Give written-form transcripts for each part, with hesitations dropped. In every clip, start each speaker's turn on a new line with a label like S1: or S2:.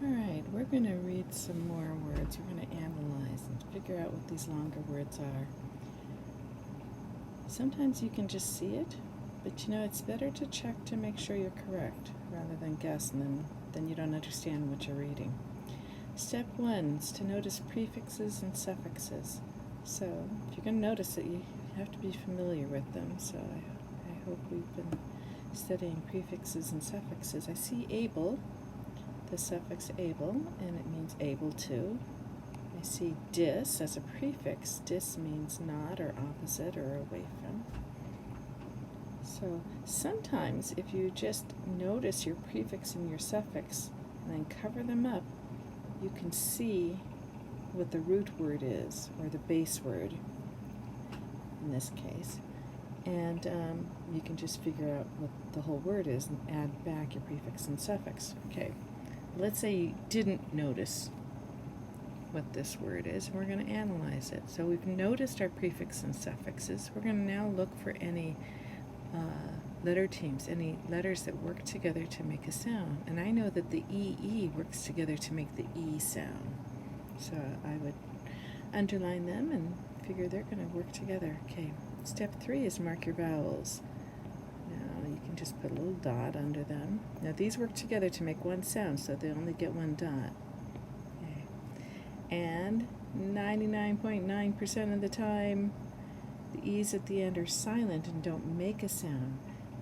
S1: Alright, we're going to read some more words. We're going to analyze and figure out what these longer words are. Sometimes you can just see it, but it's better to check to make sure you're correct rather than guess, and then you don't understand what you're reading. Step 1 is to notice prefixes and suffixes. So if you're going to notice it, you have to be familiar with them. So I hope we've been studying prefixes and suffixes. I see able, the suffix able, and it means able to. I see dis as a prefix. Dis means not or opposite or away from. So sometimes if you just notice your prefix and your suffix and then cover them up, you can see what the root word is, or the base word in this case. And you can just figure out what the whole word is and add back your prefix and suffix. Okay, let's say you didn't notice what this word is, and we're going to analyze it. So we've noticed our prefix and suffixes. We're going to now look for any letter teams, any letters that work together to make a sound. And I know that the EE works together to make the E sound. So I would underline them and figure they're going to work together. Okay, step 3 is mark your vowels. Now you can just put a little dot under them. Now these work together to make one sound, so they only get one dot. Okay. And 99.9% of the time, the E's at the end are silent and don't make a sound.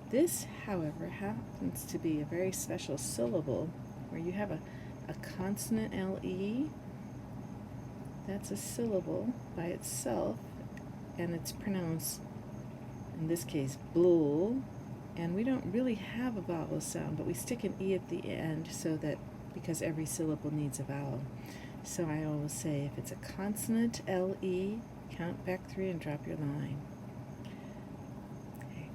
S1: This, however, happens to be a very special syllable where you have a consonant LE. That's a syllable by itself, and it's pronounced, in this case, bull. And we don't really have a vowel sound, but we stick an E at the end so that, because every syllable needs a vowel. So I always say, if it's a consonant LE, count back 3 and drop your line. Okay.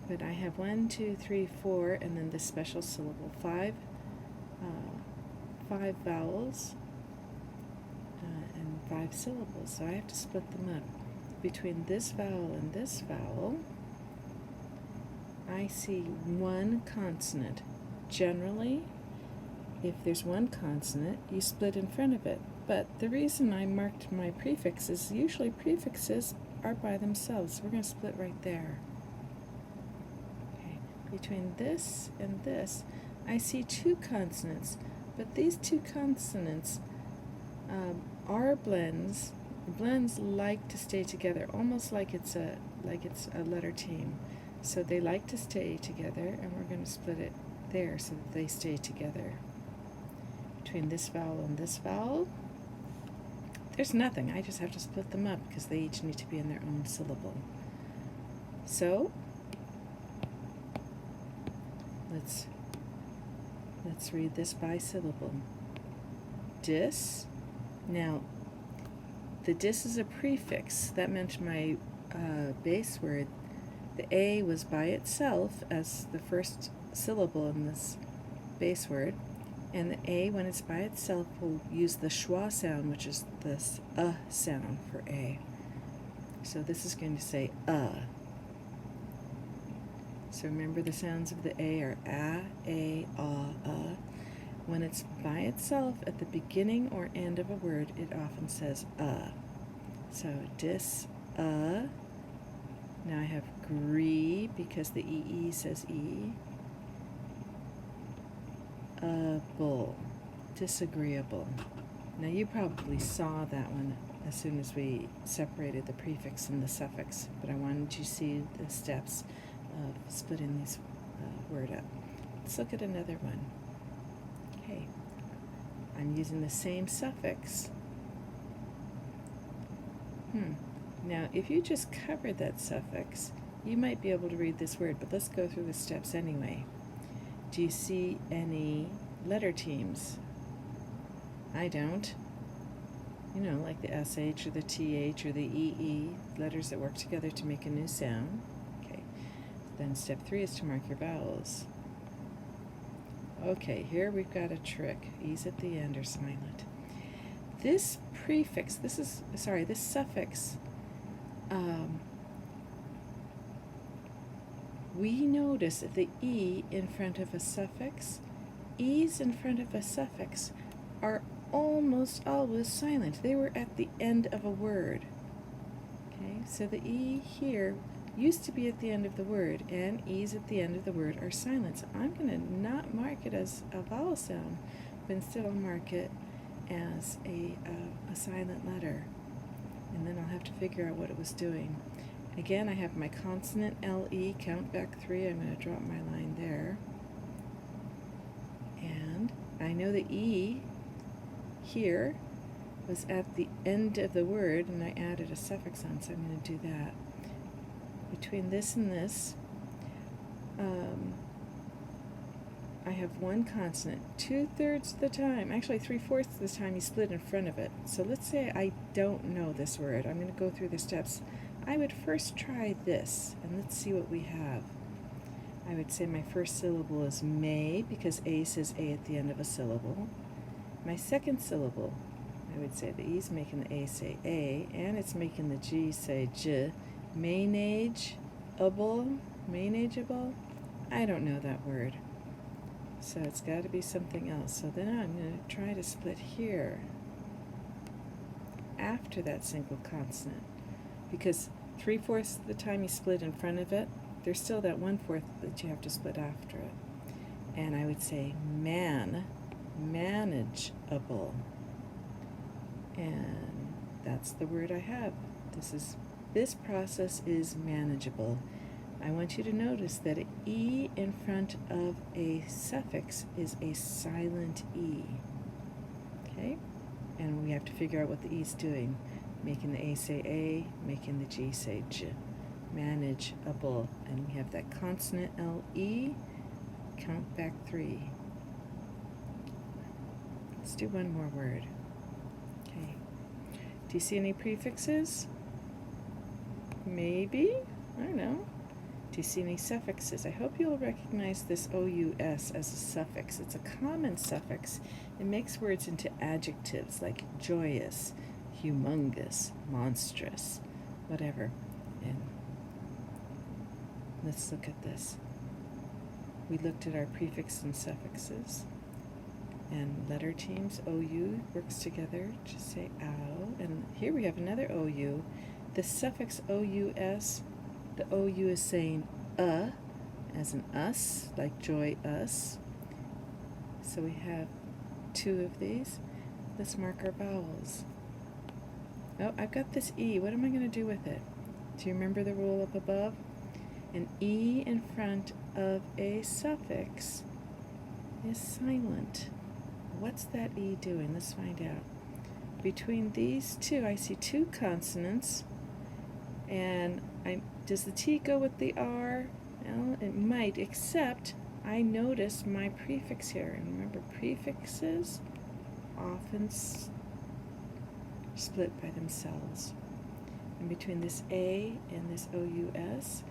S1: But I have 1, 2, 3, 4, and then this special syllable, 5 vowels and 5 syllables. So I have to split them up. Between this vowel and this vowel, I see one consonant. Generally, if there's one consonant, you split in front of it. But the reason I marked my prefixes, usually prefixes are by themselves. So we're going to split right there. Okay. Between this and this, I see 2 consonants. But these 2 consonants are blends. Blends like to stay together, almost like it's a letter team. So they like to stay together, and we're going to split it there so that they stay together. Between this vowel and this vowel, there's nothing. I just have to split them up because they each need to be in their own syllable. So let's read this bisyllable. Dis. Now, the dis is a prefix. That meant my base word, the A, was by itself as the first syllable in this base word. And the A, when it's by itself, will use the schwa sound, which is this sound for A. So this is going to say So remember, the sounds of the A are a, When it's by itself at the beginning or end of a word, it often says So dis, Now I have gree because the EE says E. Able, disagreeable. Now you probably saw that one as soon as we separated the prefix and the suffix, but I wanted you to see the steps of splitting this word up. Let's look at another one. Okay, I'm using the same suffix. Now if you just covered that suffix, you might be able to read this word, but let's go through the steps anyway. Do you see any letter teams? I don't. Like the SH or the TH or the EE, letters that work together to make a new sound. Okay. Then step 3 is to mark your vowels. Okay, here we've got a trick. E's at the end are silent. This prefix, this suffix, we notice that the E in front of a suffix, E's in front of a suffix are almost always silent. They were at the end of a word. Okay, so the E here used to be at the end of the word, and E's at the end of the word are silent. So I'm going to not mark it as a vowel sound, but instead I'll mark it as a silent letter. And then I'll have to figure out what it was doing. Again, I have my consonant LE, count back 3. I'm going to drop my line there. And I know the E here was at the end of the word, and I added a suffix on, so I'm going to do that. Between this and this, I have one consonant. 2/3 of the time, actually 3/4 of the time, you split in front of it. So let's say I don't know this word. I'm going to go through the steps. I would first try this, and let's see what we have. I would say my first syllable is may, because A says A at the end of a syllable. My second syllable, I would say the E's making the A say A, and it's making the G say J. Manageable? I don't know that word. So it's got to be something else. So then I'm going to try to split here after that single consonant, because 3/4 of the time you split in front of it, there's still that 1/4 that you have to split after it. And I would say manageable. And that's the word I have. This process is manageable. I want you to notice that an E in front of a suffix is a silent E. Okay? And we have to figure out what the E is doing. Making the A say A, making the G say J. Manageable. And we have that consonant LE. Count back 3. Let's do one more word. Okay. Do you see any prefixes? Maybe? I don't know. Do you see any suffixes? I hope you'll recognize this OUS as a suffix. It's a common suffix. It makes words into adjectives like joyous, humongous, monstrous, whatever. And let's look at this. We looked at our prefix and suffixes. And letter teams, OU works together to say ow. And here we have another OU. The suffix OUS, the OU is saying as an us, like joy us. So we have 2 of these. Let's mark our vowels. Oh, I've got this E. What am I going to do with it? Do you remember the rule up above? An E in front of a suffix is silent. What's that E doing? Let's find out. Between these two, I see 2 consonants. And does the T go with the R? Well, it might, except I notice my prefix here. And remember, prefixes often split by themselves. And between this A and this OUS,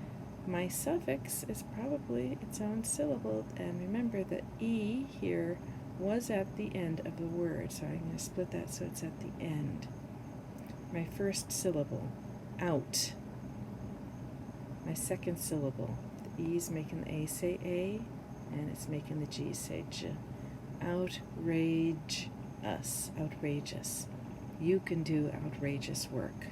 S1: my suffix is probably its own syllable. And remember, the E here was at the end of the word. So I'm going to split that so it's at the end. My first syllable, out. My second syllable, the E's making the A say A, and it's making the G say J. Outrage us, outrageous. You can do outrageous work.